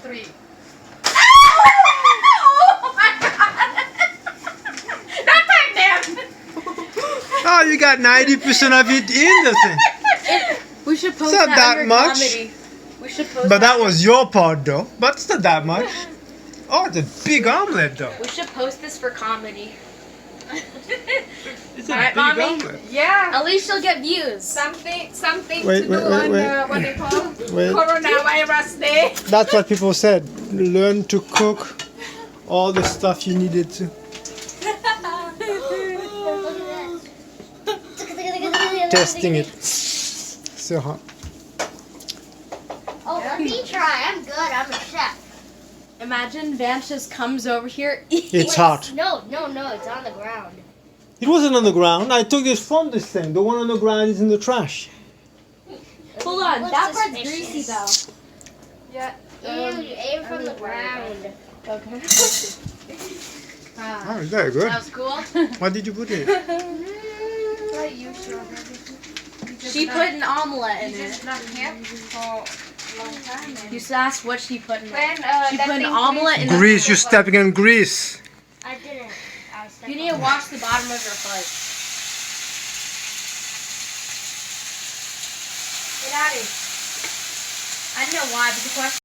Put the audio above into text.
3. Oh my god! Don't take them! Oh, you got 90% of it in the thing. We should post It's not that that under much. comedy. We should post But that was your part though. But it's not that much. Oh, it's a big omelet though. We should post this for comedy. It's a Alright, big Mommy? omelet. Yeah. At least you'll get views. Something Wait, to wait, do wait, on wait. what they call Wait. Coronavirus Day. That's what people said. Learn to cook all the stuff you needed to. Testing it. So hot. Oh, let me try. I'm good. I'm a chef. Imagine Vance just comes over here. It's hot. No, it's on the ground. It wasn't on the ground. I took it from this thing. The one on the ground is in the trash. Hold on, Looks that part's suspicious. greasy though. Yeah. Ew, you ate it from the ground. Okay. Oh, it's very good. That was cool. What did you put in it? Like you strawberry. She put an omelette in You just it. not here for a long time. You just asked what she put in it. When She that put an thing omelette in it. Grease. You're stepping in grease. I didn't. I was You need to wash the bottom of your foot. Get out of it. I don't know why, but the question